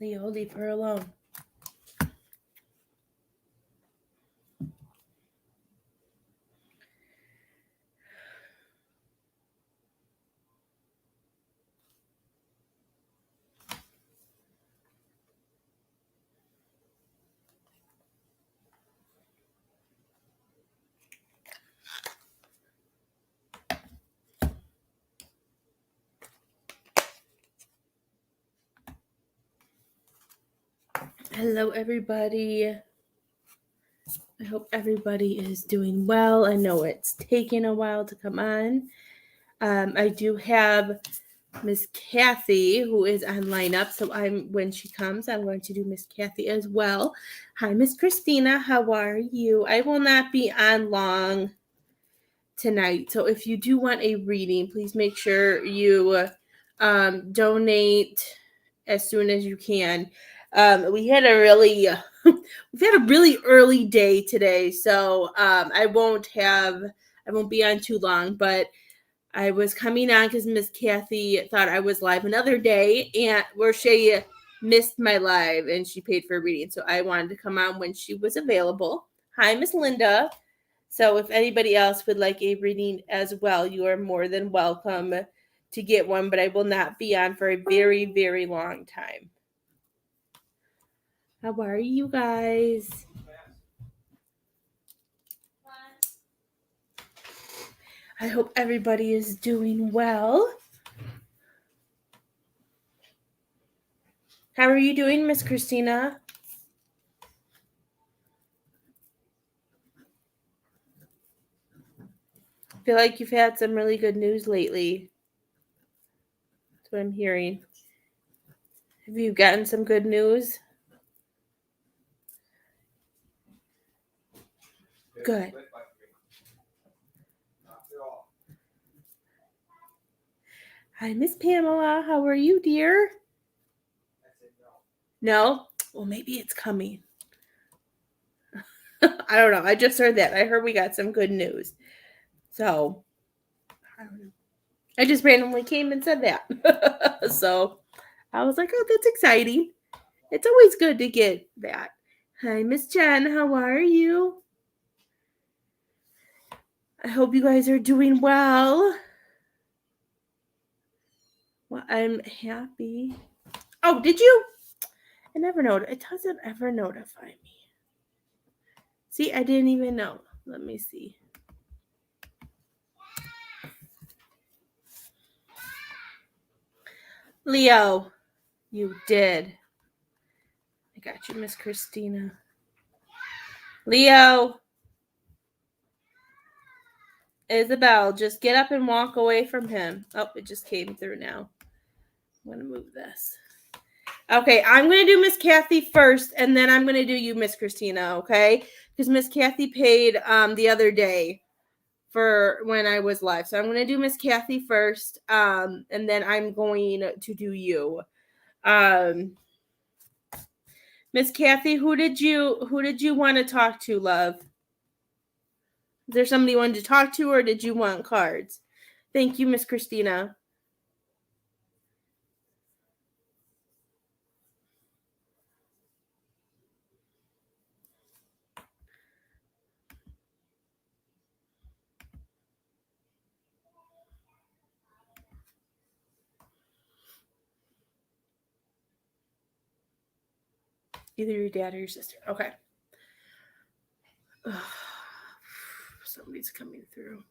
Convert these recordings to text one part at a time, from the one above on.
Leo, leave her alone. Hello, everybody. I hope everybody is doing well. I know it's taken a while to come on. I do have Miss Kathy, who is on lineup. So when she comes, I'm going to do Miss Kathy as well. Hi, Miss Christina. How are you? I will not be on long tonight. So if you do want a reading, please make sure you donate as soon as you can. We had a really we've had a really early day today, so I won't be on too long, but I was coming on because Miss Kathy thought I was live another day, and where she missed my live and she paid for a reading, so I wanted to come on when she was available. Hi, Miss Linda. So if anybody else would like a reading as well, you are more than welcome to get one, but I will not be on for a very, very long time. How are you guys? I hope everybody is doing well. How are you doing, Miss Christina? I feel like you've had some really good news lately. That's what I'm hearing. Have you gotten some good news? Good. Hi, Miss Pamela. How are you, dear? No? Well, maybe it's coming. I don't know. I just heard that. I heard we got some good news. So, I don't know. I just randomly came and said that. So, I was like, oh, that's exciting. It's always good to get that. Hi, Miss Jen. How are you? I hope you guys are doing well. Well, I'm happy. Oh, did you? I never know. It doesn't ever notify me. See, I didn't even know. Let me see. Leo, you did. I got you, Miss Christina. Leo. Isabel, just get up and walk away from him. Oh, it just came through now. I'm going to move this. Okay, I'm going to do Miss Kathy first, and then I'm going to do you, Miss Christina, okay? Because Miss Kathy paid the other day for when I was live. So I'm going to do Miss Kathy first, and then I'm going to do you. Miss Kathy, who did you want to talk to, love? Is there somebody you wanted to talk to, or did you want cards? Thank you, Miss Christina. Either your dad or your sister. Okay. Somebody's coming through.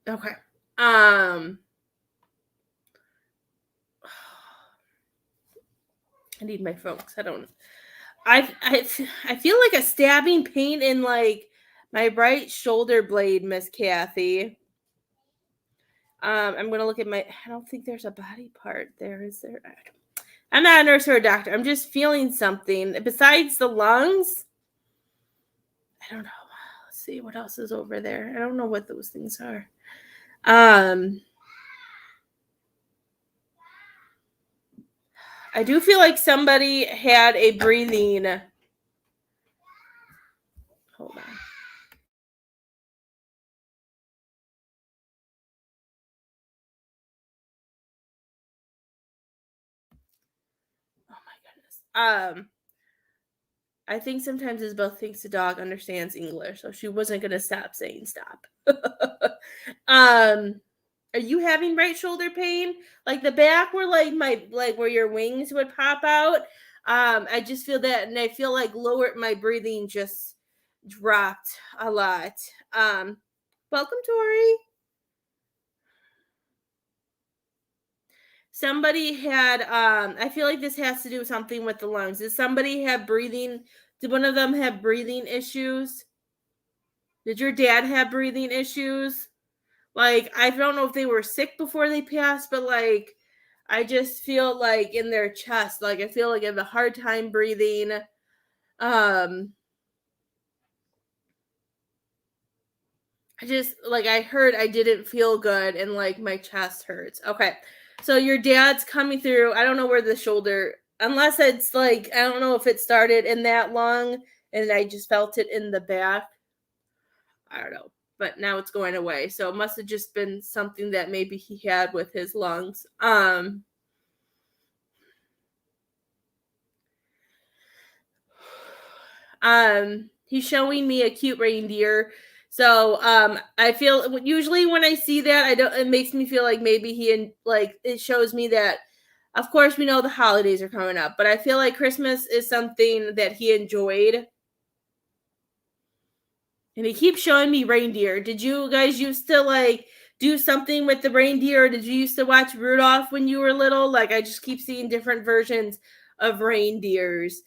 Okay. I need my phone because I don't. I feel like a stabbing pain in like my right shoulder blade, Miss Kathy. I'm gonna look at my. I don't think there's a body part there. Is there? I'm not a nurse or a doctor. I'm just feeling something besides the lungs. I don't know. Let's see what else is over there. I don't know what those things are. I do feel like somebody had a breathing. Hold on. Oh Um, I think sometimes Isabel thinks the dog understands English, so she wasn't gonna stop saying stop. um, are you having right shoulder pain? Like the back where like where your wings would pop out? I just feel that, and I feel like lower my breathing just dropped a lot. Um, welcome, Tori. Somebody had I feel like this has to do something with the lungs. Did somebody have breathing did one of them have breathing issues? Did your dad have breathing issues? Like, I don't know if they were sick before they passed, but like I just feel like in their chest, like I feel like I have a hard time breathing. Um I just like I heard I didn't feel good and like my chest hurts. Okay. So your dad's coming through. I don't know where the shoulder unless it's like I don't know if it started in that lung and I just felt it in the back. I don't know. But now it's going away. So it must have just been something that maybe he had with his lungs. He's showing me a cute reindeer. So I feel usually when I see that I don't it makes me feel like maybe like it shows me that of course we know the holidays are coming up, but I feel like Christmas is something that he enjoyed. And he keeps showing me reindeer. Did you guys used to like do something with the reindeer? Or did you used to watch Rudolph when you were little? Like I just keep seeing different versions of reindeers.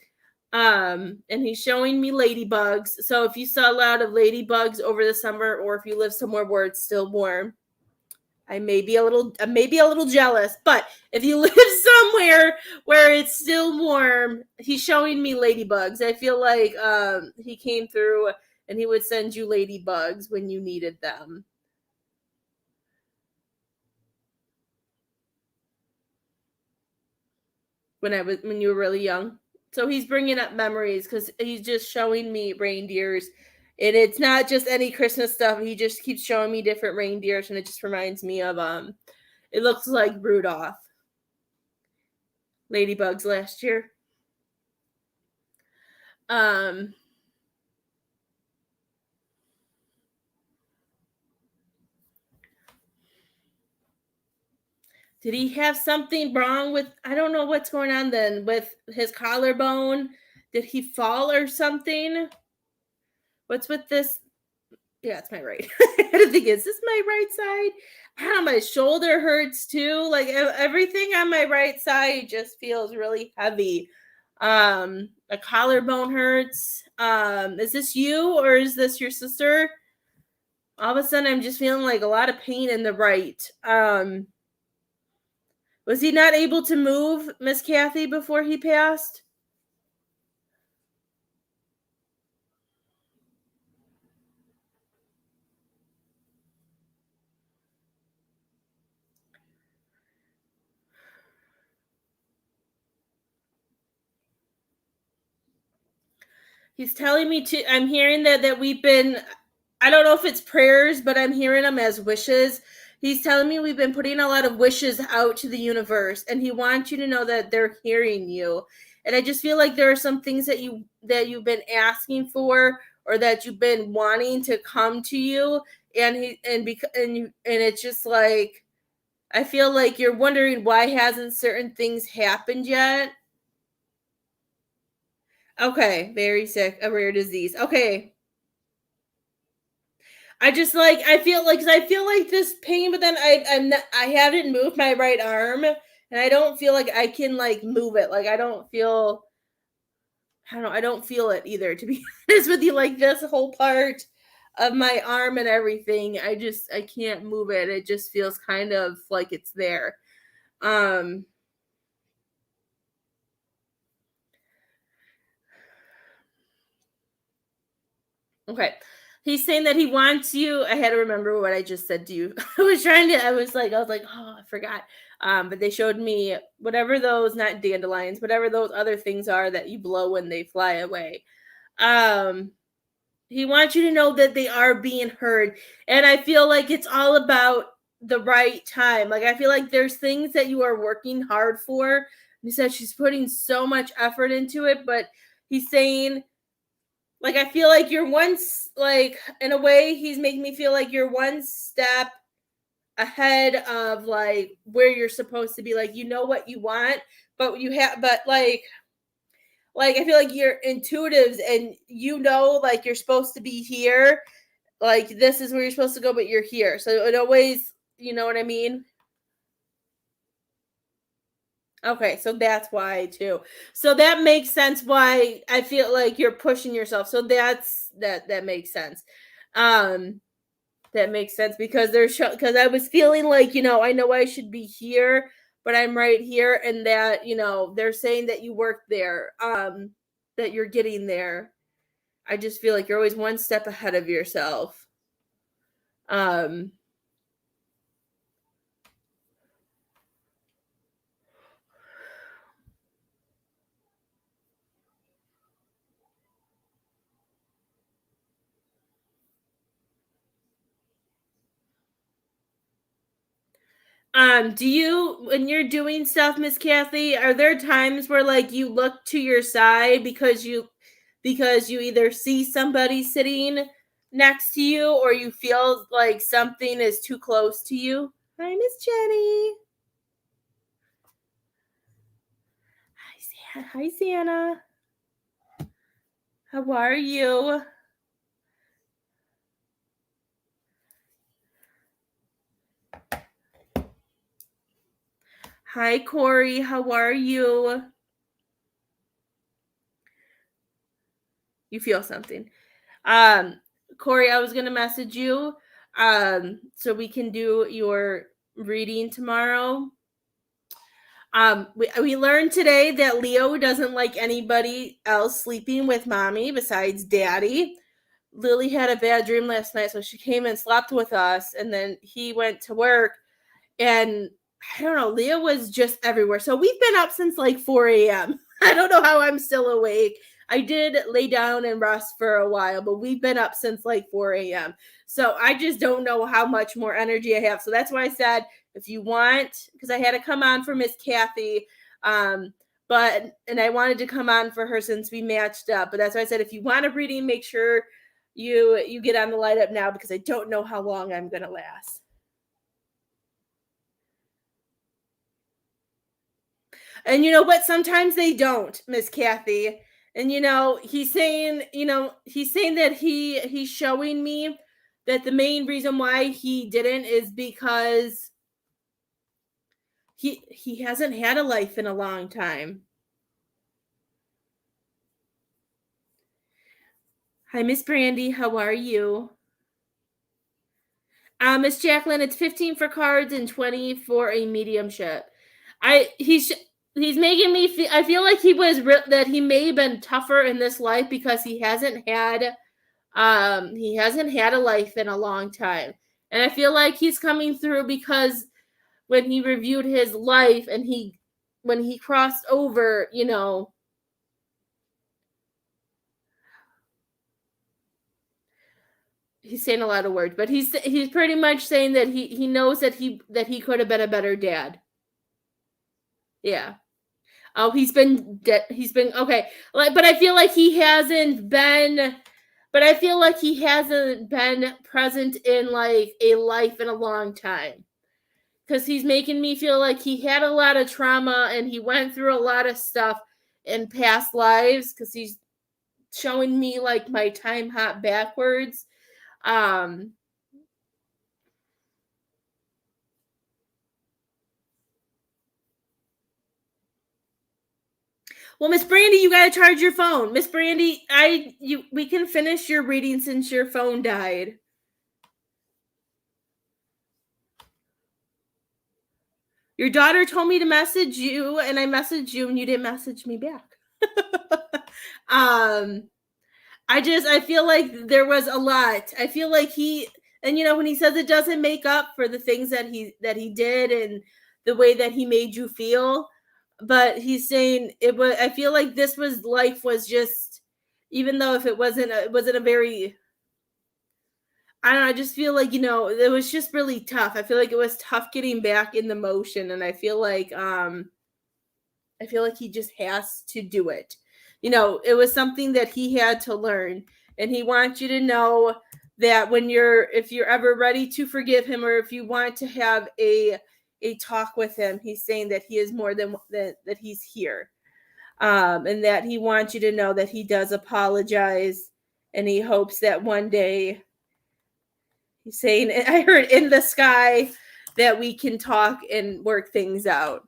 And he's showing me ladybugs. So if you saw a lot of ladybugs over the summer, or if you live somewhere where it's still warm, I may be a little jealous. But if you live somewhere where it's still warm, he's showing me ladybugs. I feel like he came through and he would send you ladybugs when you needed them. When you were really young. So he's bringing up memories because he's just showing me reindeers, and it's not just any Christmas stuff. He just keeps showing me different reindeers, and it just reminds me of It looks like Rudolph, ladybugs last year. Um, did he have something wrong with? I don't know what's going on then with his collarbone. Did he fall or something? What's with this? Yeah, it's my right. I don't think is this my right side? Ah, my shoulder hurts too. Like everything on my right side just feels really heavy. The collarbone hurts. Is this you or is this your sister? All of a sudden, I'm just feeling like a lot of pain in the right. Was he not able to move, Miss Kathy, before he passed? He's telling me to. I'm hearing that we've been. I don't know if it's prayers, but I'm hearing them as wishes. He's telling me we've been putting a lot of wishes out to the universe, and he wants you to know that they're hearing you. And I just feel like there are some things that you've been asking for, or that you've been wanting to come to you, and it's just like I feel like you're wondering why hasn't certain things happened yet. Okay, very sick, a rare disease. Okay, I just like I feel like this pain, but then I haven't moved my right arm, and I don't feel like I can like move it. Like I don't know, I don't feel it either. To be honest with you, like this whole part of my arm and everything, I can't move it. It just feels kind of like it's there. Um, Okay. He's saying that he wants you. I had to remember what I just said to you. I was like, oh, I forgot. But they showed me whatever those, not dandelions, whatever those other things are that you blow when they fly away. Um, he wants you to know that they are being heard. And I feel like it's all about the right time. Like, I feel like there's things that you are working hard for He said she's putting so much effort into it, but he's saying, like, I feel like you're like, in a way, he's making me feel like you're one step ahead of like where you're supposed to be. Like, you know what you want, but like I feel like you're intuitives and you know, like, you're supposed to be here. Like, this is where you're supposed to go, but you're here. So it always, you know what I mean? Okay, so that's why too. So that makes sense why I feel like you're pushing yourself. So that makes sense. Um that makes sense because because I was feeling like, I know I should be here, but I'm right here, and that, they're saying that you work there, that you're getting there. I just feel like you're always one step ahead of yourself. Um do you, when you're doing stuff, Miss Kathy, are there times where like you look to your side because you either see somebody sitting next to you or you feel like something is too close to you? Hi, Miss Jenny. Hi, Santa. How are you? Hi, Corey. How are you? You feel something. Um, Corey, I was gonna message you, so we can do your reading tomorrow. We learned today that Leo doesn't like anybody else sleeping with mommy besides daddy. Lily had a bad dream last night, so she came and slept with us, and then he went to work, and I don't know, Leo was just everywhere. So we've been up since like 4 a.m. I don't know how I'm still awake. I did lay down and rest for a while, but we've been up since like 4 a.m. So I just don't know how much more energy I have. So that's why I said, if you want, because I had to come on for Miss Kathy, and I wanted to come on for her since we matched up. But that's why I said, if you want a reading, make sure you get on the light up now, because I don't know how long I'm gonna last. And you know what? Sometimes they don't, Miss Kathy. And he's saying that he's showing me that the main reason why he didn't is because he hasn't had a life in a long time. Hi, Miss Brandy. How are you? Miss Jacqueline, it's 15 for cards and 20 for a mediumship. He's making me feel. I feel like that he may have been tougher in this life because he hasn't had a life in a long time, and I feel like he's coming through because when he reviewed his life and when he crossed over, he's saying a lot of words, but he's pretty much saying that he knows that he could have been a better dad. Yeah. Oh, he's been okay. Like, but I feel like he hasn't been. But I feel like he hasn't been present in like a life in a long time, because he's making me feel like he had a lot of trauma and he went through a lot of stuff in past lives, because he's showing me like my time hop backwards. Um, well, Miss Brandy, you gotta charge your phone. Miss Brandy, we can finish your reading since your phone died. Your daughter told me to message you, and I messaged you, and you didn't message me back. um, I feel like there was a lot. I feel like and when he says it doesn't make up for the things that he did and the way that he made you feel, but he's saying it was. I feel like this was life was just, even though if it wasn't a very. I don't know. I just feel like it was just really tough. I feel like it was tough getting back in the motion, and I feel like I feel like he just has to do it. You know, it was something that he had to learn. And he wants you to know that if you're ever ready to forgive him, or if you want to have a talk with him, he's saying that he is more than that he's here. And that he wants you to know that he does apologize, and he hopes that one day, he's saying, I heard in the sky, that we can talk and work things out.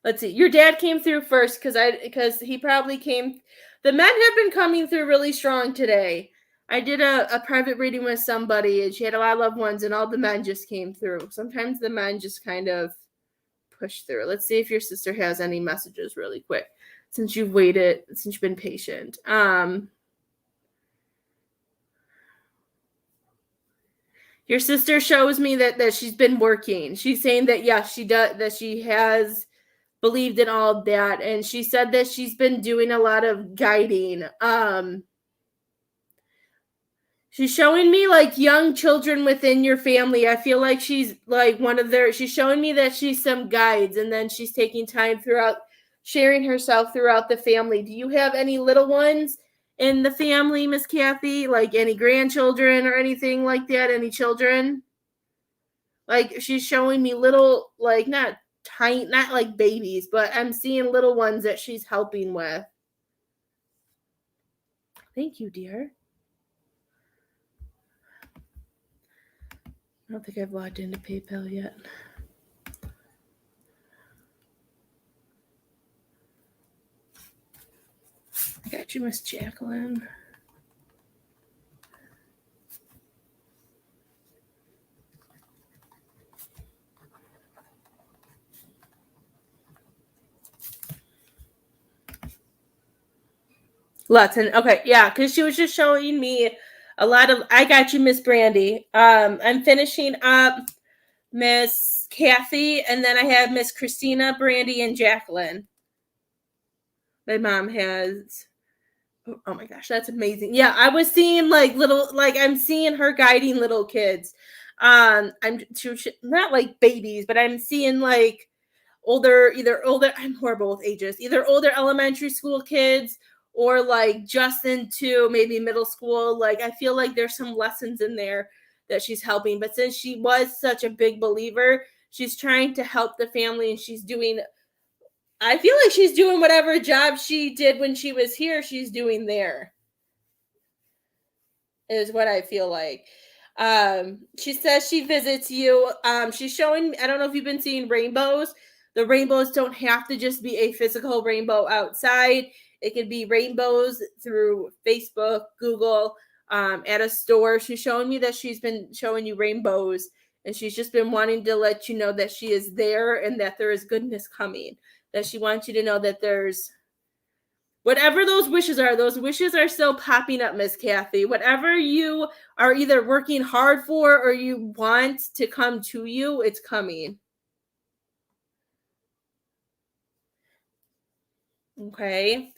Let's see. Your dad came through first because he probably came. The men have been coming through really strong today. I did a private reading with somebody, and she had a lot of loved ones, and all the men just came through. Sometimes the men just kind of push through. Let's see if your sister has any messages really quick, since you've waited, since you've been patient. Your sister shows me that she's been working. She's saying that yes, she does, that she has believed in all of that, and she said that she's been doing a lot of guiding. She's showing me like young children within your family. I feel like she's like she's showing me that she's some guides, and then she's taking time throughout sharing herself throughout the family. Do you have any little ones in the family, Miss Kathy? Like any grandchildren or anything like that? Any children? Like she's showing me little, like not tiny, not like babies, but I'm seeing little ones that she's helping with. Thank you, dear. I don't think I've logged into PayPal yet. I got you, Miss Jacqueline. Lutton. Okay, yeah, because she was just showing me a lot of. I got you, Miss Brandy. I'm finishing up Miss Kathy, and then I have Miss Christina, Brandy, and Jacqueline. My mom has. Oh my gosh, that's amazing. Yeah, I was seeing like I'm seeing her guiding little kids. I'm not like babies, but I'm seeing like either older, I'm horrible with ages, either older elementary school kids or like just into maybe middle school. Like I feel like there's some lessons in there that she's helping. But since she was such a big believer, she's trying to help the family, and I feel like she's doing whatever job she did when she was here, she's doing there, is what I feel like. She says she visits you. She's showing, I don't know if you've been seeing rainbows. The rainbows don't have to just be a physical rainbow outside. It could be rainbows through Facebook, Google, at a store. She's showing me that she's been showing you rainbows, and she's just been wanting to let you know that she is there and that there is goodness coming. That she wants you to know that there's whatever those wishes are still popping up, Miss Kathy. Whatever you are either working hard for or you want to come to you, it's coming. Okay.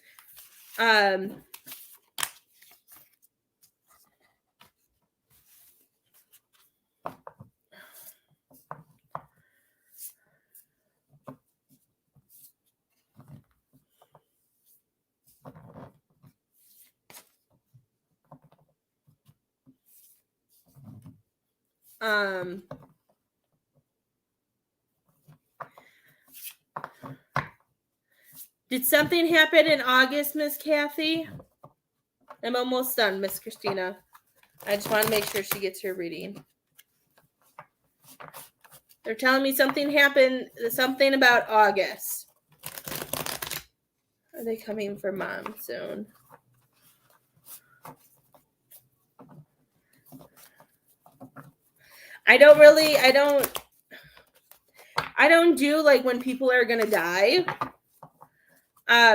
Did something happen in August, Miss Kathy? I'm almost done, Miss Christina. I just want to make sure she gets her reading. They're telling me something happened, something about August. Are they coming for Mom soon? I don't do like when people are gonna die.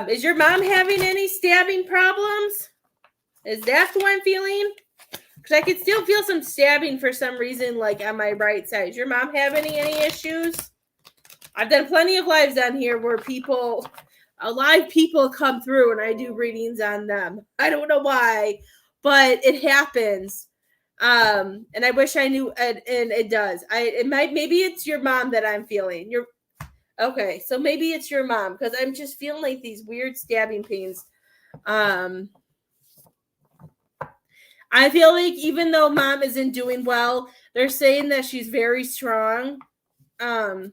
Is your mom having any stabbing problems? Is that who I'm feeling? Because I could still feel some stabbing for some reason, like on my right side. Is your mom having any issues? I've done plenty of lives on here where alive people come through and I do readings on them. I don't know why, but it happens. And I wish I knew, and it does. Maybe it's your mom that I'm feeling. Okay, so maybe it's your mom because I'm just feeling like these weird stabbing pains. I feel like even though mom isn't doing well, they're saying that she's very strong. They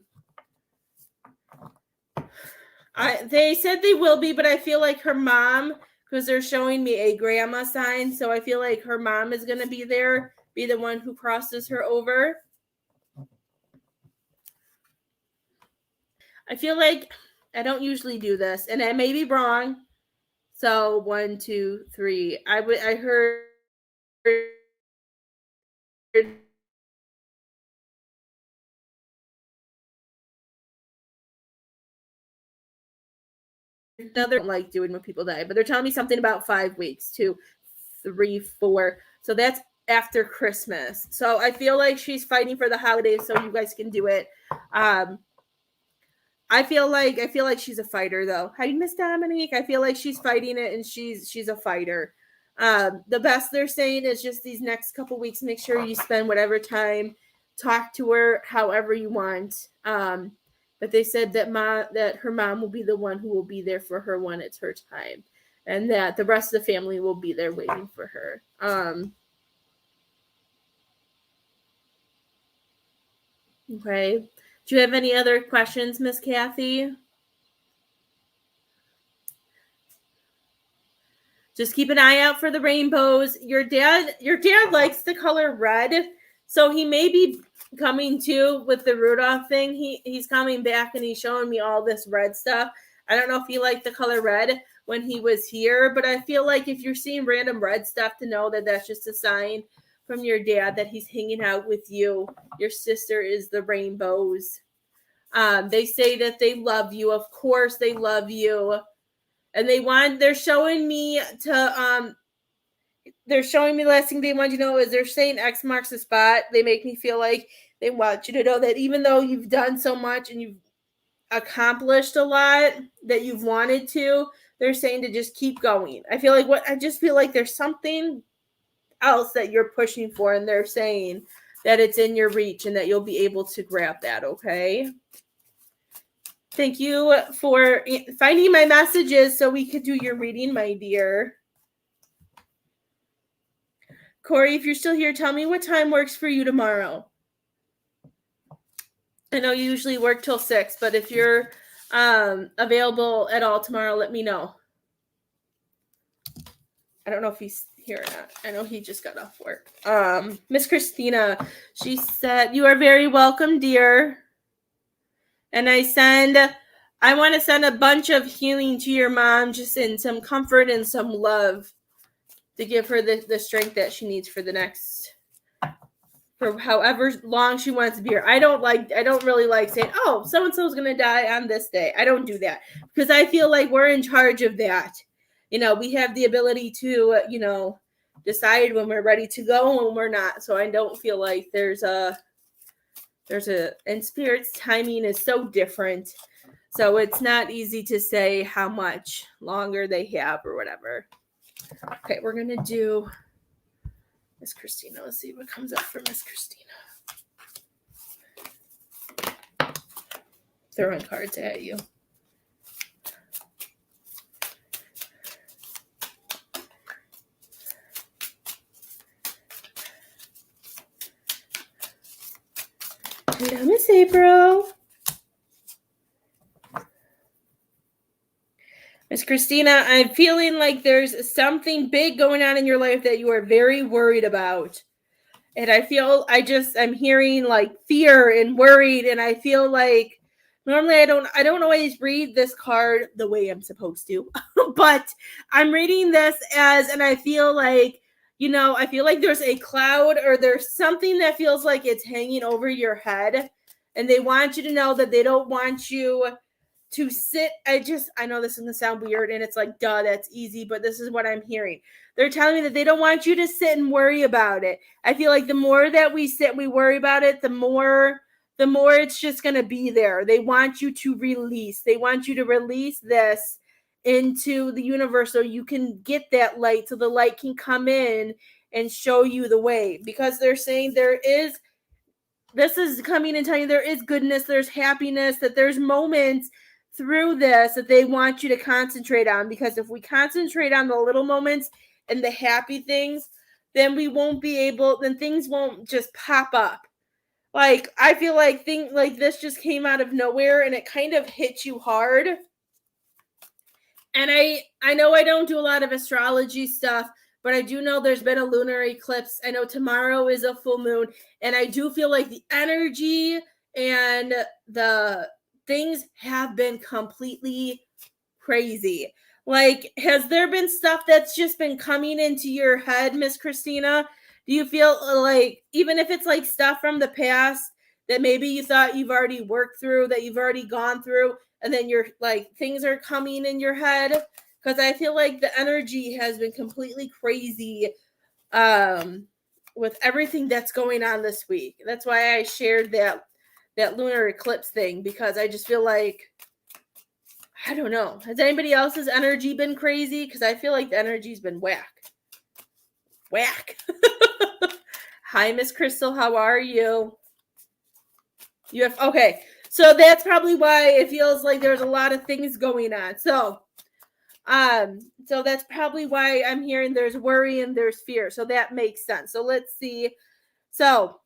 said they will be, but I feel like her mom, because they're showing me a grandma sign, so I feel like her mom is going to be there, be the one who crosses her over. I feel like I don't usually do this, and I may be wrong. So 1, 2, 3. I heard another like doing when people die, but they're telling me something about 5 weeks, 2, 3, 4. So that's after Christmas. So I feel like she's fighting for the holidays, so you guys can do it. I feel like she's a fighter though. Hi, Miss Dominique. I feel like she's fighting it, and she's a fighter. The best they're saying is just these next couple weeks. Make sure you spend whatever time, talk to her however you want. But they said that her mom will be the one who will be there for her when it's her time, and that the rest of the family will be there waiting for her. Okay. Do you have any other questions, Miss Kathy? Just keep an eye out for the rainbows. Your dad likes the color red, so he may be coming too with the Rudolph thing. He's coming back and he's showing me all this red stuff. I don't know if he liked the color red when he was here, but I feel like if you're seeing random red stuff, to know that that's just a sign from your dad that he's hanging out with you. Your sister is the rainbows. They say that they love you. Of course, they love you. And they're showing me the last thing they want you to know is they're saying X marks the spot. They make me feel like they want you to know that even though you've done so much and you've accomplished a lot that you've wanted to, they're saying to just keep going. I just feel like there's something else that you're pushing for, and they're saying that it's in your reach and that you'll be able to grab that, okay? Thank you for finding my messages so we could do your reading, my dear. Corey, if you're still here, tell me what time works for you tomorrow. I know you usually work till 6, but if you're available at all tomorrow, let me know. I don't know if he's here or not. I know he just got off work. Miss Christina, she said, "You are very welcome, dear." And I want to send a bunch of healing to your mom, just in some comfort and some love to give her the strength that she needs for however long she wants to be here. I don't really like saying, "Oh, so and so is going to die on this day." I don't do that because I feel like we're in charge of that. We have the ability to, decide when we're ready to go and when we're not. So I don't feel like and spirit's timing is so different. So it's not easy to say how much longer they have or whatever. Okay, we're going to do Miss Christina. Let's see what comes up for Miss Christina. Throwing cards at you. Hello, Miss April. Miss Christina, I'm feeling like there's something big going on in your life that you are very worried about. And I'm hearing like fear and worried, and I feel like normally I don't always read this card the way I'm supposed to, but I'm reading this and I feel like, there's a cloud or there's something that feels like it's hanging over your head, and they want you to know that they don't want you to sit. I know this is going to sound weird, and it's like, duh, that's easy, but this is what I'm hearing. They're telling me that they don't want you to sit and worry about it. I feel like the more that we sit and we worry about it, the more it's just going to be there. They want you to release. They want you to release this into the universe so you can get that light, so the light can come in and show you the way. Because they're saying this is coming and telling you there is goodness, there's happiness, that there's moments through this that they want you to concentrate on, because if we concentrate on the little moments and the happy things, then then things won't just pop up. Like, I feel like things like this just came out of nowhere and it kind of hit you hard. And I know I don't do a lot of astrology stuff, but I do know there's been a lunar eclipse. I know tomorrow is a full moon, and I do feel like the energy and the things have been completely crazy. Like, has there been stuff that's just been coming into your head, Miss Christina? Do you feel like, even if it's like stuff from the past that maybe you thought you've already worked through, that you've already gone through, and then you're like, things are coming in your head? Because I feel like the energy has been completely crazy with everything that's going on this week. That's why I shared that lunar eclipse thing, because I just feel like, I don't know. Has anybody else's energy been crazy? Because I feel like the energy's been whack. Whack. Hi, Miss Crystal. How are you? Okay. So that's probably why it feels like there's a lot of things going on. So that's probably why I'm hearing there's worry and there's fear. So that makes sense. So let's see. So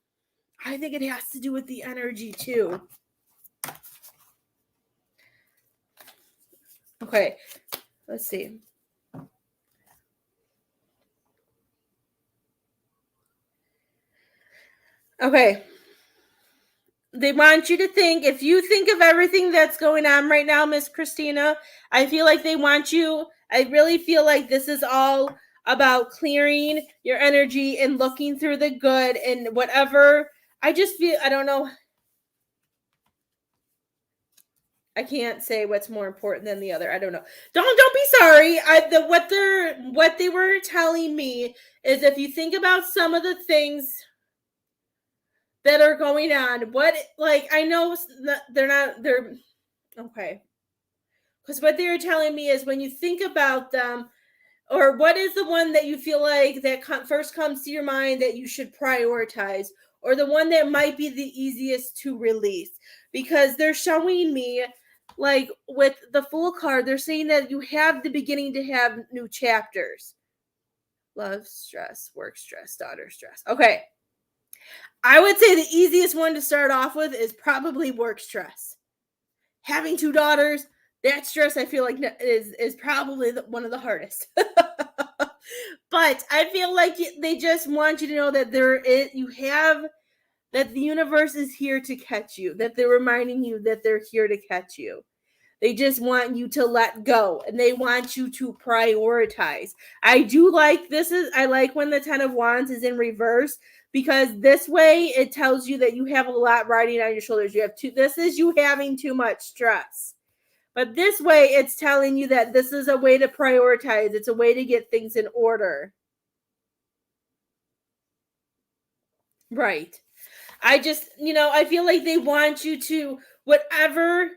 I think it has to do with the energy too. Okay. Let's see. Okay. They want you to think, if you think of everything that's going on right now, Miss Christina, I feel like I really feel like this is all about clearing your energy and looking through the good and whatever. I just feel, I don't know. I can't say what's more important than the other. I don't know. Don't be sorry. What they were telling me is, if you think about some of the things that are going on, I know they're okay. Because what they were telling me is, when you think about them, or what is the one that you feel like that first comes to your mind that you should prioritize, or the one that might be the easiest to release? Because they're showing me, like with the Fool card, they're saying that you have the beginning to have new chapters. Love, stress, work stress, daughter stress. Okay. I would say the easiest one to start off with is probably work stress. Having 2 daughters, that stress, I feel like, is probably one of the hardest. But I feel like they just want you to know that that the universe is here to catch you, that they're reminding you that they're here to catch you. They just want you to let go, and they want you to prioritize. I like when the 10 of Wands is in reverse, because this way it tells you that you have a lot riding on your shoulders. This is you having too much stress. But this way it's telling you that this is a way to prioritize. It's a way to get things in order. Right. I feel like they want you to, whatever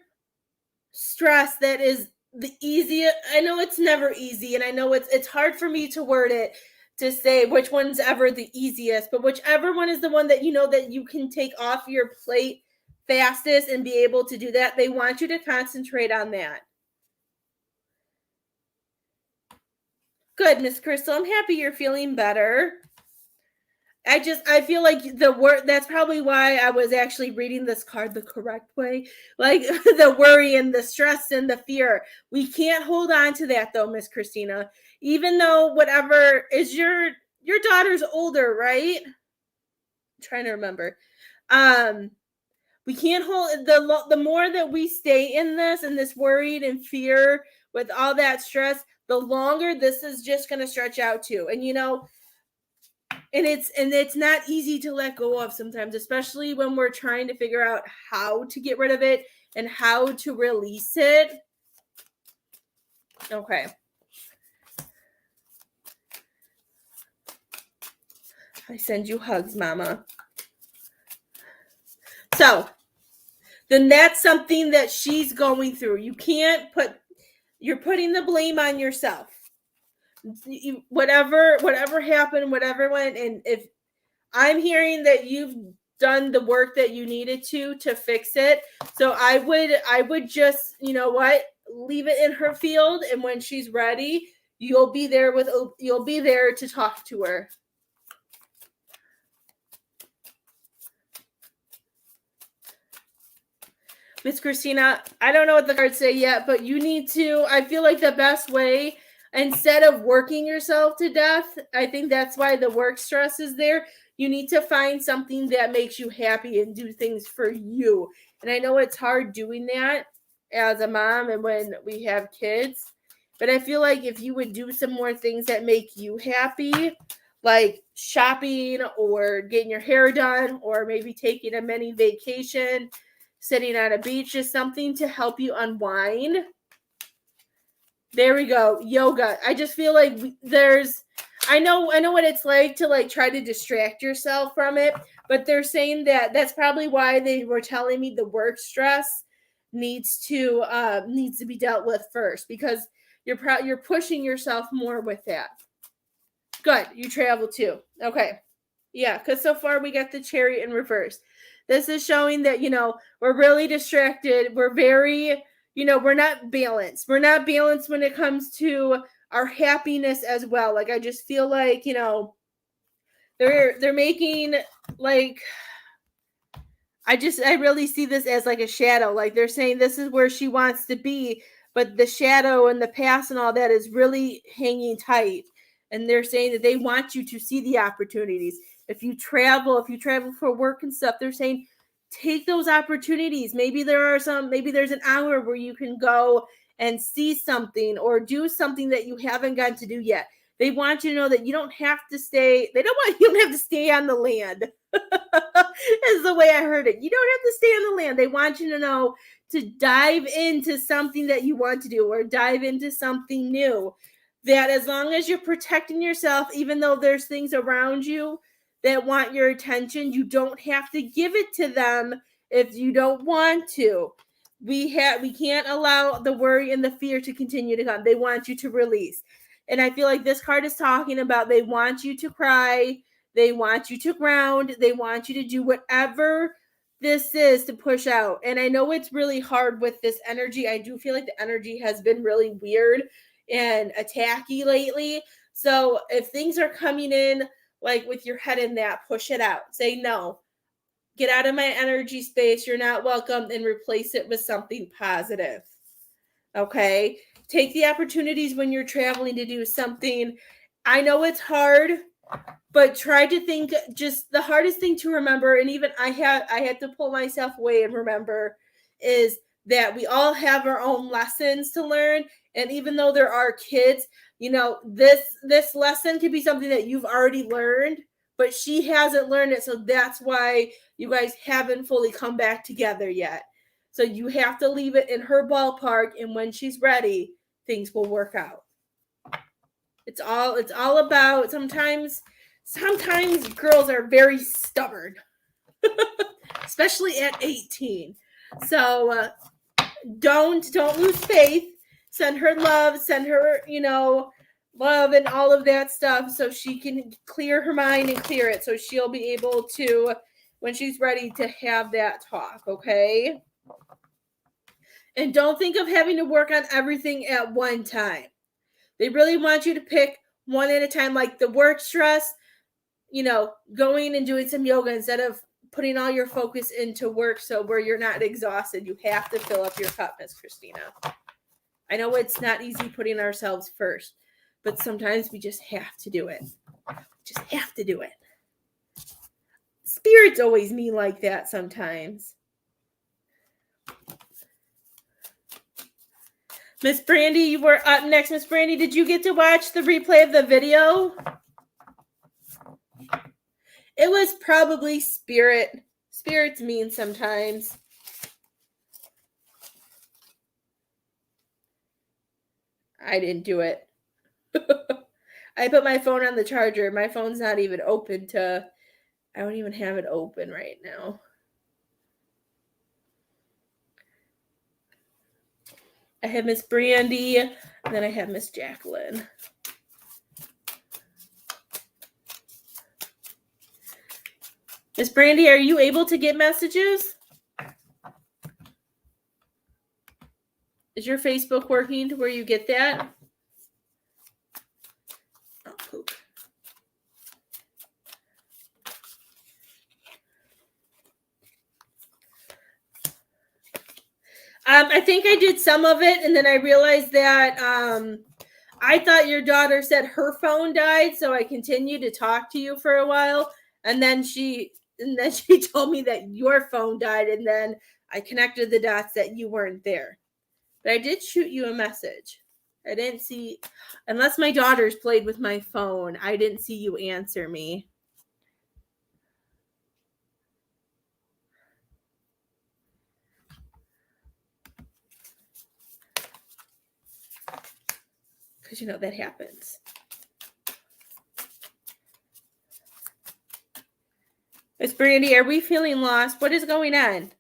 stress that is the easiest. I know it's never easy, and I know it's hard for me to word it, to say which one's ever the easiest, but whichever one is the one that that you can take off your plate fastest and be able to do that, they want you to concentrate on that. Good, Miss Crystal. I'm happy you're feeling better. I feel like that's probably why I was actually reading this card the correct way. Like, the worry and the stress and the fear. We can't hold on to that though, Miss Christina. Even though whatever is your daughter's older, right? I'm trying to remember. We can't hold the more that we stay in this worried and fear with all that stress, the longer this is just going to stretch out to. And and it's not easy to let go of sometimes, especially when we're trying to figure out how to get rid of it and how to release it. Okay. I send you hugs, Mama. So, then that's something that she's going through. You're putting the blame on yourself. Whatever happened, whatever went, and if I'm hearing that you've done the work that you needed to fix it. So I would just, you know what, leave it in her field, and when she's ready, you'll be there to talk to her. Miss Christina, I don't know what the cards say yet, but you need to, I feel like the best way, instead of working yourself to death, I think that's why the work stress is there. You need to find something that makes you happy and do things for you. And I know it's hard doing that as a mom and when we have kids, but I feel like if you would do some more things that make you happy, like shopping or getting your hair done or maybe taking a mini vacation, sitting on a beach, is something to help you unwind. There we go. Yoga. I just feel like I know what it's like to like try to distract yourself from it, but they're saying that that's probably why they were telling me the work stress needs to be dealt with first, because you're pushing yourself more with that. Good. You travel too. Okay. Yeah, because so far we got the Chariot in reverse. This is showing that, we're really distracted. We're very, we're not balanced. We're not balanced when it comes to our happiness as well. Like, I just feel like, they're making, like, I really see this as like a shadow. Like, they're saying this is where she wants to be, but the shadow and the past and all that is really hanging tight. And they're saying that they want you to see the opportunities. If you travel for work and stuff, they're saying take those opportunities. Maybe there's an hour where you can go and see something or do something that you haven't gotten to do yet. They want you to know that you don't have to stay. They don't want you to have to stay on the land. Is the way I heard it. You don't have to stay on the land. They want you to know to dive into something that you want to do or dive into something new. That as long as you're protecting yourself, even though there's things around you that want your attention, you don't have to give it to them if you don't want to. We can't allow the worry and the fear to continue to come. They want you to release. And I feel like this card is talking about they want you to cry, they want you to ground, they want you to do whatever this is to push out. And I know it's really hard with this energy. I do feel like the energy has been really weird and attacky lately. So if things are coming in like with your head in that, push it out. Say no. Get out of my energy space. You're not welcome, and replace it with something positive. Okay? Take the opportunities when you're traveling to do something. I know it's hard, but try to think. Just the hardest thing to remember, and even I had to pull myself away and remember, is that we all have our own lessons to learn. And even though there are kids, this lesson could be something that you've already learned, but she hasn't learned it. So that's why you guys haven't fully come back together yet. So you have to leave it in her ballpark, and when she's ready, things will work out. It's all about sometimes girls are very stubborn, especially at 18. So don't lose faith. Send her love, love and all of that stuff so she can clear her mind and clear it so she'll be able to, when she's ready, to have that talk, okay? And don't think of having to work on everything at one time. They really want you to pick one at a time, like the work stress, going and doing some yoga instead of putting all your focus into work so where you're not exhausted. You have to fill up your cup, Miss Christina. I know it's not easy putting ourselves first, but sometimes we just have to do it. Just have to do it. Spirits always mean like that sometimes. Miss Brandy, you were up next. Miss Brandy, did you get to watch the replay of the video? It was probably spirit. Spirits mean sometimes. I didn't do it. I put my phone on the charger. My phone's not even open I don't even have it open right now. I have Miss Brandy, and then I have Miss Jacqueline. Miss Brandy, are you able to get messages? Is your Facebook working to where you get that? Oh, poop. I think I did some of it, and then I realized that I thought your daughter said her phone died, so I continued to talk to you for a while, and then she told me that your phone died, and then I connected the dots that you weren't there. But I did shoot you a message. I didn't see, unless my daughters played with my phone, I didn't see you answer me. Because you know that happens. Miss Brandy, are we feeling lost? What is going on?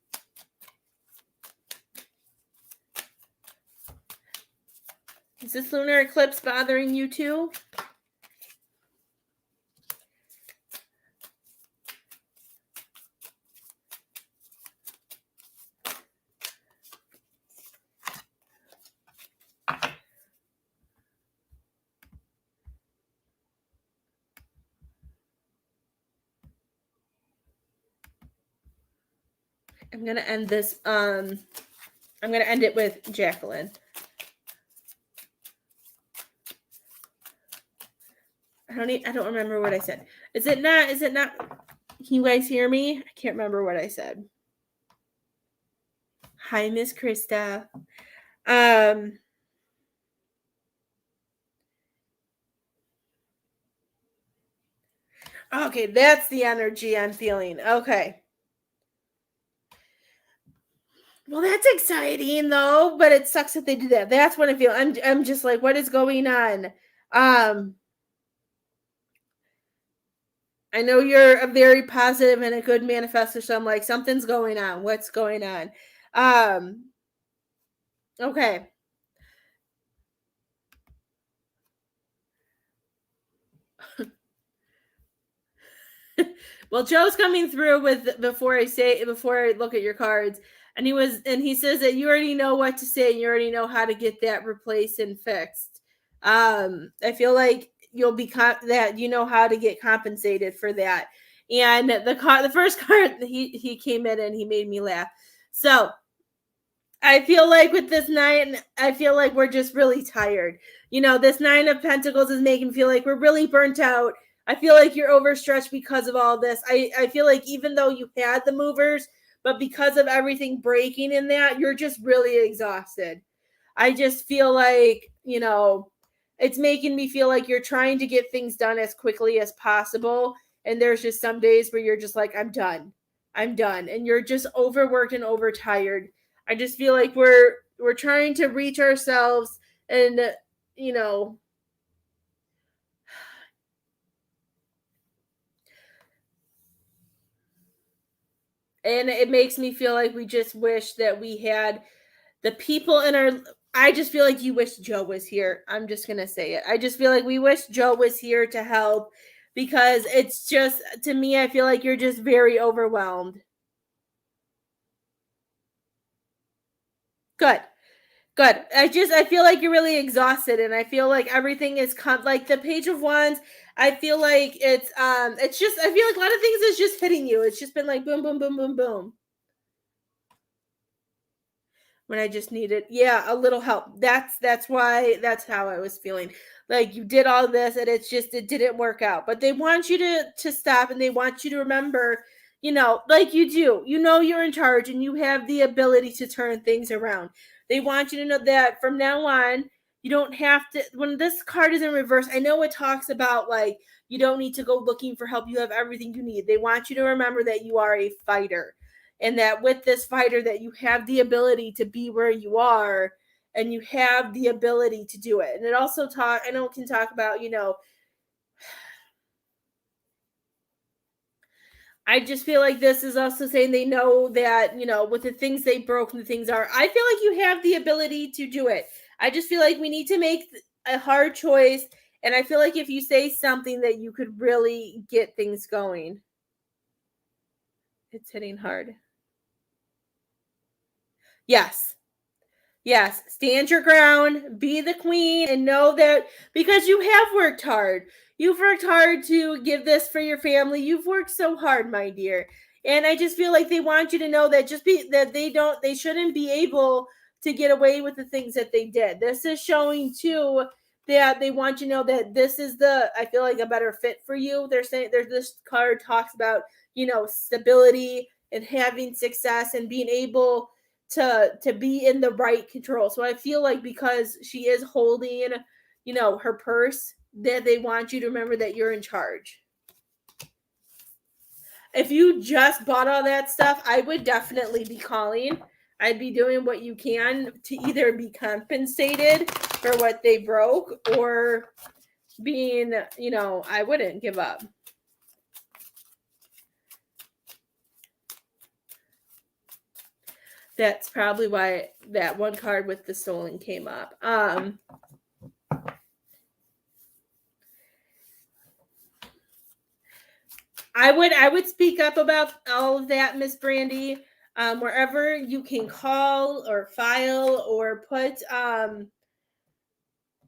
Is this lunar eclipse bothering you too? I'm gonna end this. I'm gonna end it with Jacqueline. I don't remember what I said. Is it not? Can you guys hear me? I can't remember what I said. Hi, Miss Krista. Okay, that's the energy I'm feeling. Okay. Well, that's exciting though, but it sucks that they did that. That's what I feel. I'm just like, what is going on? I know you're a very positive and a good manifestor, so I'm like, something's going on. What's going on? Okay. Well, Joe's coming through with before I look at your cards, and he says that you already know what to say, and you already know how to get that replaced and fixed. I feel like you'll be that you know how to get compensated for that. And the first card he came in and he made me laugh. So I feel like with this nine, I feel like we're just really tired. You know, this Nine of Pentacles is making me feel like we're really burnt out. I feel like you're overstretched because of all this. I feel like even though you had the movers, but because of everything breaking in that, you're just really exhausted. I just feel like, you know, it's making me feel like you're trying to get things done as quickly as possible. And there's just some days where you're just like, I'm done. I'm done. And you're just overworked and overtired. I just feel like we're trying to reach ourselves and you know and it makes me feel like we just wish that we had the people in our I just feel like you wish Joe was here. I'm just going to say it. I just feel like we wish Joe was here to help because it's just to me I feel like you're just very overwhelmed. Good. Good. I feel like you're really exhausted and I feel like everything is like the Page of Wands. I feel like it's just I feel like a lot of things is just hitting you. It's just been like boom boom boom boom boom. When I just needed a little help. That's why that's how I was feeling. Like you did all this and it didn't work out. But they want you to stop and they want you to remember, you know, like you do. You know you're in charge and you have the ability to turn things around. They want you to know that from now on, you don't have to when this card is in reverse, I know it talks about like you don't need to go looking for help. You have everything you need. They want you to remember that you are a fighter and that with this fighter that you have the ability to be where you are and you have the ability to do it. And it also I know it can talk about, you know, I just feel like this is also saying they know that, you know, with the things they broke and the things are, I feel like you have the ability to do it. I just feel like we need to make a hard choice. And I feel like if you say something that you could really get things going. It's hitting hard. Yes. Yes, stand your ground, be the queen, and know that because you have worked hard. You've worked hard to give this for your family. You've worked so hard, my dear. And I just feel like they want you to know that they shouldn't be able to get away with the things that they did. This is showing too that they want you to know that this is I feel like a better fit for you. They're saying this card talks about, stability and having success and being able to be in the right control. So I feel like because she is holding, her purse, that they want you to remember that you're in charge. If you just bought all that stuff, I would definitely be calling. I'd be doing what you can to either be compensated for what they broke or being, I wouldn't give up. That's probably why that one card with the stolen came up. I would speak up about all of that, Miss Brandy. Wherever you can call or file or put,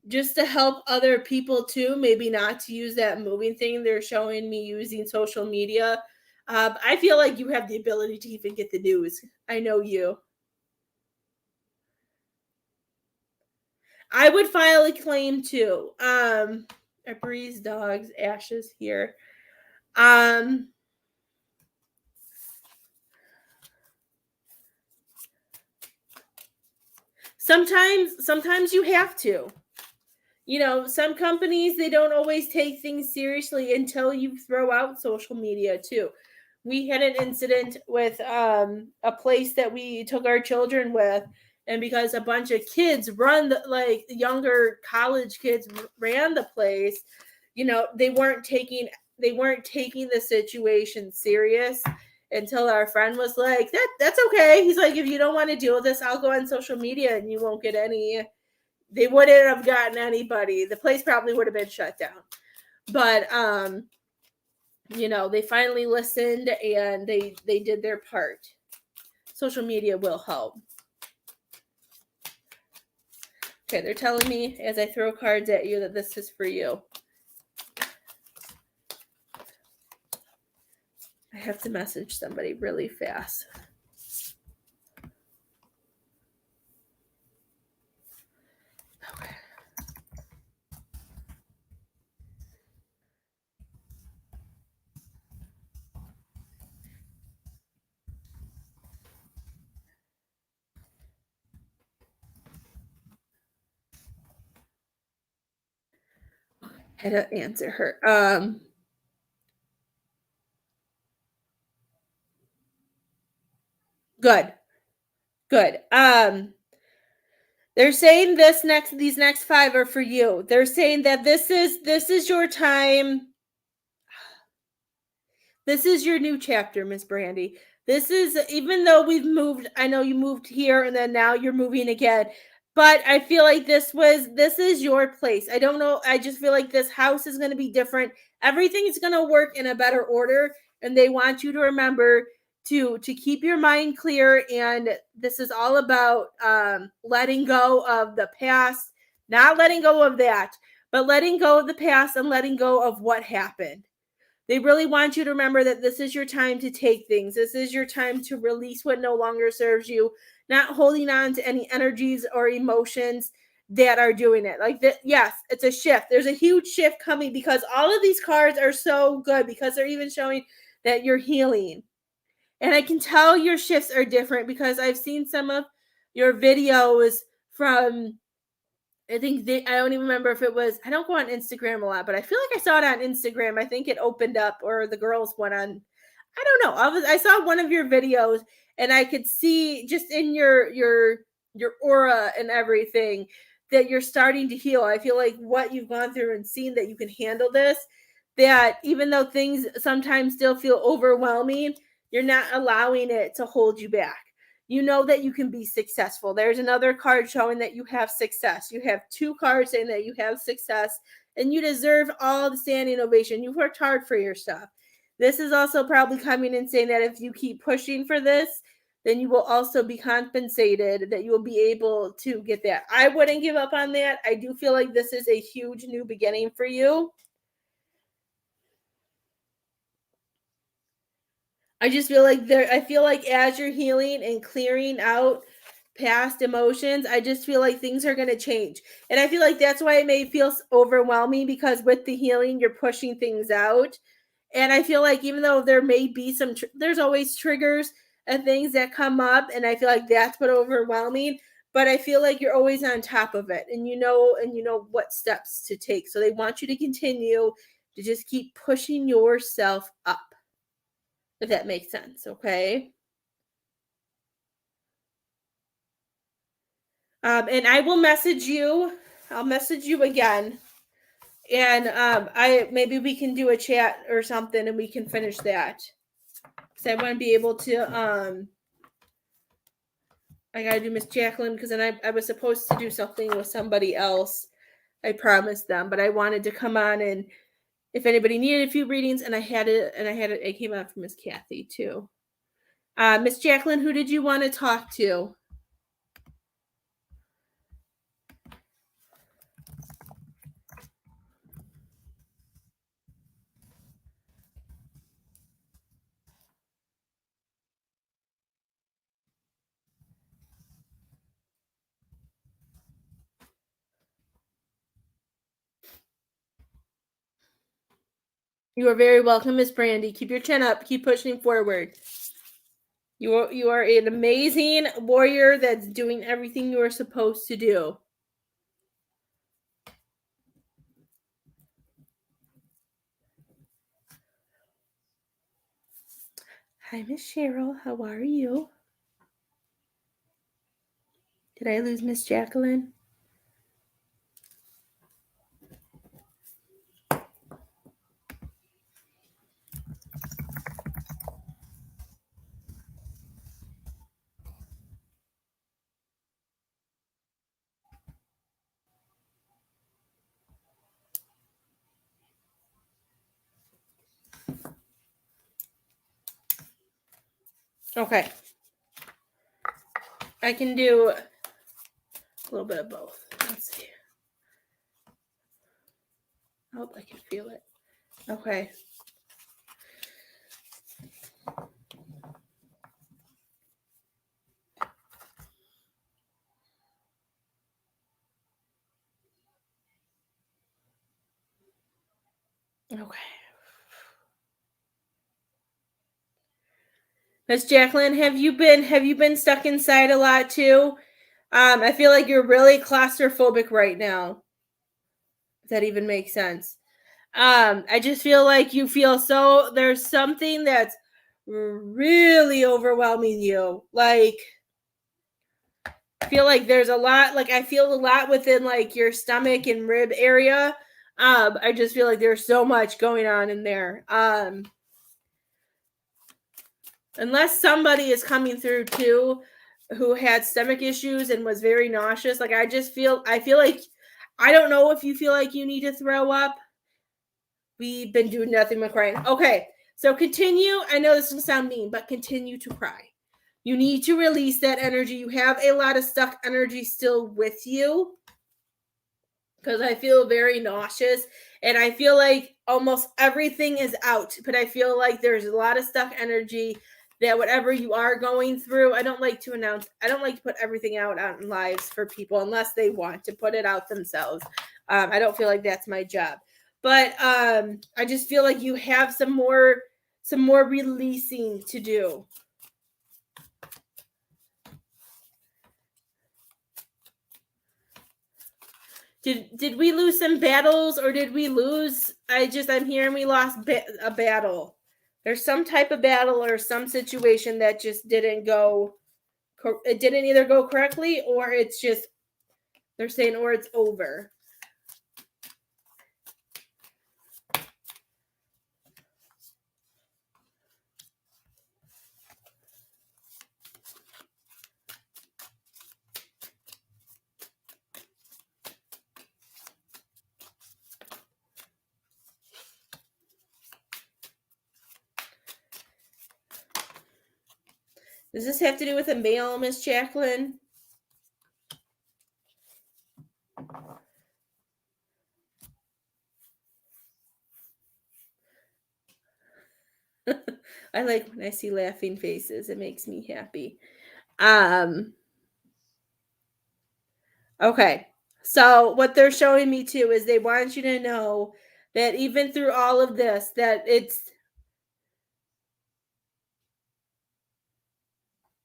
just to help other people too. Maybe not to use that moving thing. They're showing me using social media. I feel like you have the ability to even get the news. I know you. I would file a claim too. A Breeze dog's ashes here. Sometimes you have to. Some companies, they don't always take things seriously until you throw out social media too. We had an incident with a place that we took our children with, and because a bunch of kids younger college kids ran the place, they weren't taking the situation serious until our friend was like, that's okay. He's like, if you don't want to deal with this, I'll go on social media and you won't get any. They wouldn't have gotten anybody. The place probably would have been shut down. But they finally listened and they did their part. Social media will help. Okay, they're telling me as I throw cards at you that this is for you. I have to message somebody really fast. Okay. I had to answer her. Good. They're saying these next 5 are for you. They're saying that this is your time. This is your new chapter, Miss Brandy. This is, even though we've moved, I know you moved here and then now you're moving again, but I feel like this is your place. I don't know. I just feel like this house is going to be different. Everything's going to work in a better order, and they want you to remember to keep your mind clear. And this is all about letting go of the past, not letting go of that, but letting go of the past and letting go of what happened. They really want you to remember that this is your time to take things. This is your time to release what no longer serves you, not holding on to any energies or emotions that are doing it. Like that, yes, it's a shift. There's a huge shift coming because all of these cards are so good because they're even showing that you're healing. And I can tell your shifts are different because I've seen some of your videos from, I don't even remember if it was, I don't go on Instagram a lot, but I feel like I saw it on Instagram. I think it opened up, or the girls went on, I don't know. I saw one of your videos and I could see just in your aura and everything that you're starting to heal. I feel like what you've gone through and seen that you can handle this, that even though things sometimes still feel overwhelming, you're not allowing it to hold you back. You know that you can be successful. There's another card showing that you have success. You have 2 cards saying that you have success and you deserve all the standing ovation. You've worked hard for your stuff. this is also probably coming and saying that if you keep pushing for this, then you will also be compensated, that you will be able to get that. I wouldn't give up on that. I do feel like this is a huge new beginning for you. I just feel like I feel like as you're healing and clearing out past emotions, I just feel like things are going to change. And I feel like that's why it may feel overwhelming, because with the healing, you're pushing things out. And I feel like even though there may be there's always triggers and things that come up. And I feel like that's what overwhelming. But I feel like you're always on top of it, and you know what steps to take. So they want you to continue to just keep pushing yourself up, if that makes sense. Okay. And I will message you. I'll message you again. And I maybe we can do a chat or something and we can finish that. Because I want to be able to I gotta do Miss Jacqueline, because then I was supposed to do something with somebody else. I promised them, but I wanted to come on, and if anybody needed a few readings, and I had it, it came out from Miss Kathy too. Miss Jacqueline, who did you want to talk to? You are very welcome, Miss Brandy. Keep your chin up. Keep pushing forward. You are an amazing warrior that's doing everything you are supposed to do. Hi, Miss Cheryl. How are you? Did I lose Miss Jacqueline? Okay. I can do a little bit of both. Let's see. I hope I can feel it. Okay. Okay. Miss Jacqueline, have you been stuck inside a lot too? I feel like you're really claustrophobic right now. If that even makes sense. I just feel like you feel there's something that's really overwhelming you. Like, I feel like there's a lot, like I feel a lot within like your stomach and rib area. I just feel like there's so much going on in there. Unless somebody is coming through too who had stomach issues and was very nauseous. Like I feel like, I don't know if you feel like you need to throw up. We've been doing nothing but crying. Okay, so continue. I know this doesn't sound mean, but continue to cry. You need to release that energy. You have a lot of stuck energy still with you, because I feel very nauseous and I feel like almost everything is out, but I feel like there's a lot of stuck energy that whatever you are going through, I don't like to put everything out on lives for people unless they want to put it out themselves. I don't feel like that's my job. But I just feel like you have some more releasing to do. Did we lose some battles, or did we lose? I'm hearing we lost a battle. There's some type of battle or some situation that just didn't go. It didn't either go correctly, or it's just they're saying, or it's over. Does this have to do with a mail, Miss Jacqueline? I like when I see laughing faces. It makes me happy. Okay. So what they're showing me too is they want you to know that even through all of this, that it's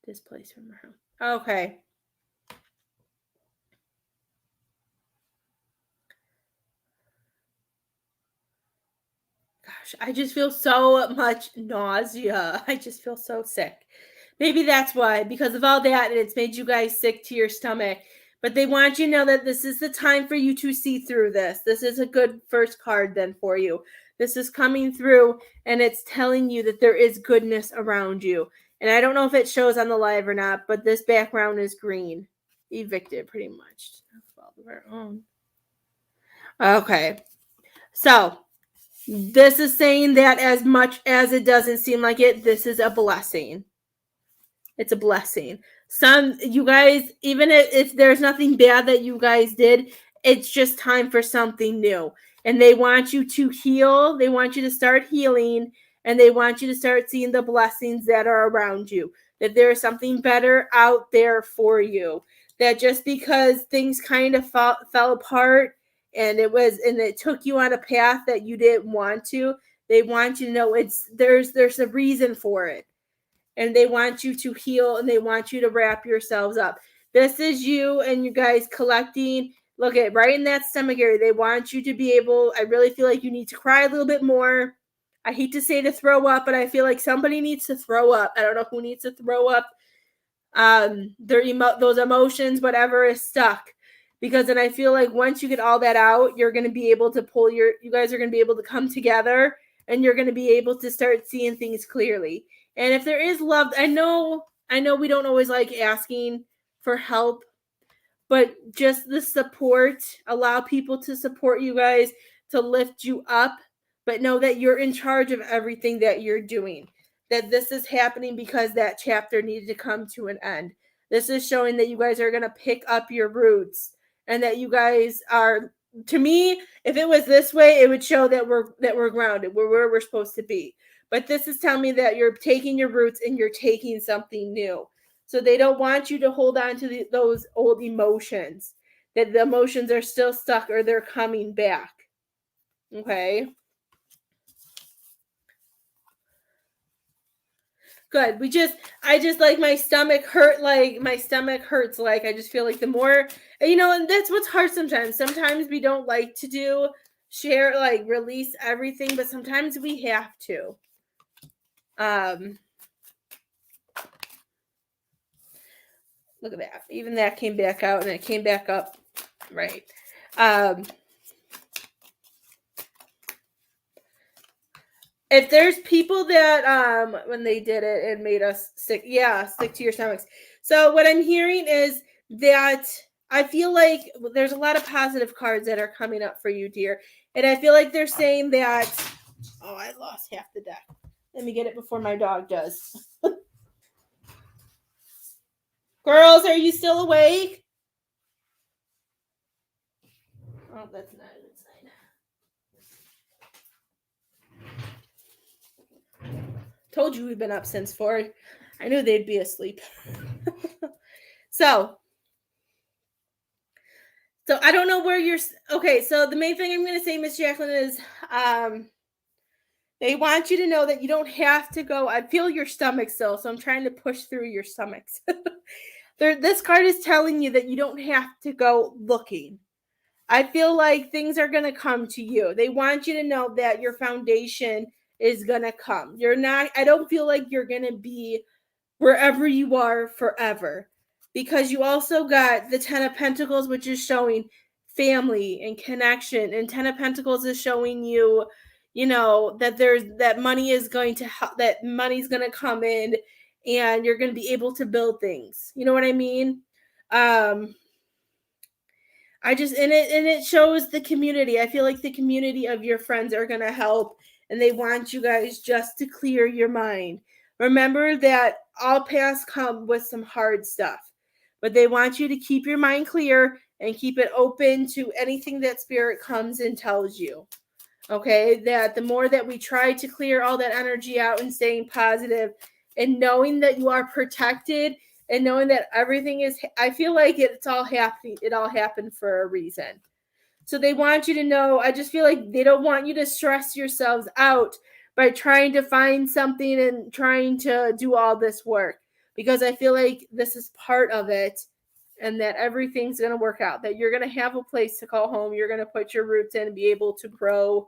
displaced from her home. Okay. Gosh, I just feel so much nausea. I just feel so sick. Maybe that's why, because of all that, and it's made you guys sick to your stomach. But they want you to know that this is the time for you to see through this. This is a good first card then for you. This is coming through and it's telling you that there is goodness around you. And I don't know if it shows on the live or not, but this background is green. Evicted, pretty much. Fault of our own. Okay. So this is saying that as much as it doesn't seem like it, this is a blessing. It's a blessing. Some you guys, even if there's nothing bad that you guys did, it's just time for something new. And they want you to heal. They want you to start healing, and they want you to start seeing the blessings that are around you. That there is something better out there for you. That just because things kind of fell apart and it took you on a path that you didn't want to, they want you to know there's a reason for it, and they want you to heal and they want you to wrap yourselves up. This is you and you guys collecting. Look at right in that stomach area. They want you to be able, I really feel like you need to cry a little bit more. I hate to say to throw up, but I feel like somebody needs to throw up. I don't know who needs to throw up. Those emotions, whatever is stuck. Because then I feel like once you get all that out, you're going to be able to you guys are going to be able to come together and you're going to be able to start seeing things clearly. And if there is love, I know we don't always like asking for help, but just the support, allow people to support you guys, to lift you up, but know that you're in charge of everything that you're doing. That this is happening because that chapter needed to come to an end. This is showing that you guys are going to pick up your roots and that you guys are, to me, if it was this way, it would show that we're grounded. We're where we're supposed to be. But this is telling me that you're taking your roots and you're taking something new. So they don't want you to hold on to those old emotions, that the emotions are still stuck or they're coming back. Okay. Good. I just like my stomach hurt. Like my stomach hurts. Like I just feel like the more, and that's what's hard sometimes. Sometimes we don't like to share, like release everything, but sometimes we have to. Look at that. Even that came back out and it came back up. Right. If there's people that when they did it, it made us sick. Yeah, stick to your stomachs. So what I'm hearing is that I feel like there's a lot of positive cards that are coming up for you, dear. And I feel like they're saying that, oh, I lost half the deck. Let me get it before my dog does. Girls, are you still awake? Oh, that's not a good sign. Told you we've been up since 4. I knew they'd be asleep. So I don't know where you're. Okay, so the main thing I'm going to say, Miss Jacqueline, is they want you to know that you don't have to go. I feel your stomach still, so I'm trying to push through your stomachs. This card is telling you that you don't have to go looking. I feel like things are going to come to you. They want you to know that your foundation is going to come. I don't feel like you're going to be wherever you are forever, because you also got the 10 of Pentacles, which is showing family and connection, and 10 of Pentacles is showing you, that money is going to that money's going to come in and you're going to be able to build things. You know what I mean? It shows the community. I feel like the community of your friends are going to help, and they want you guys just to clear your mind. Remember that all paths come with some hard stuff, but they want you to keep your mind clear and keep it open to anything that spirit comes and tells you. Okay, that the more that we try to clear all that energy out and staying positive and knowing that you are protected and knowing that everything is, I feel like it's all happening, it all happened for a reason. So they want you to know, I just feel like they don't want you to stress yourselves out by trying to find something and trying to do all this work, because I feel like this is part of it and that everything's going to work out, that you're going to have a place to call home, you're going to put your roots in and be able to grow.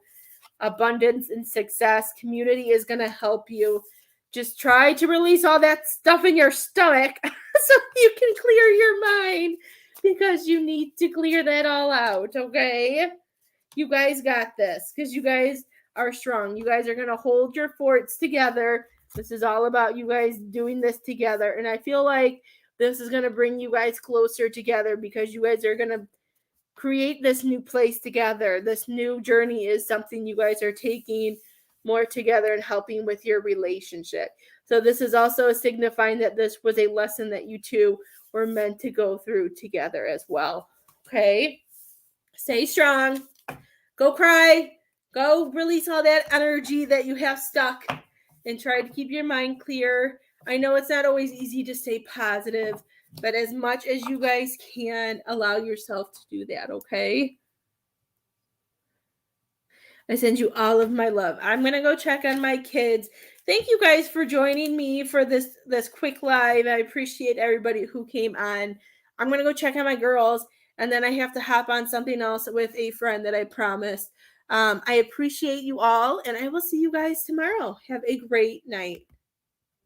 Abundance and success. Community is going to help you. Just try to release all that stuff in your stomach so you can clear your mind, because you need to clear that all out, okay? You guys got this, because you guys are strong. You guys are going to hold your forts together. This is all about you guys doing this together. And I feel like this is going to bring you guys closer together, because you guys are going to create this new place together. This new journey is something you guys are taking more together and helping with your relationship. So this is also signifying that this was a lesson that you two were meant to go through together as well. Okay? Stay strong. Go cry. Go release all that energy that you have stuck and try to keep your mind clear. I know it's not always easy to stay positive, but as much as you guys can, allow yourself to do that, okay? I send you all of my love. I'm going to go check on my kids. Thank you guys for joining me for this quick live. I appreciate everybody who came on. I'm going to go check on my girls, and then I have to hop on something else with a friend that I promised. I appreciate you all, and I will see you guys tomorrow. Have a great night.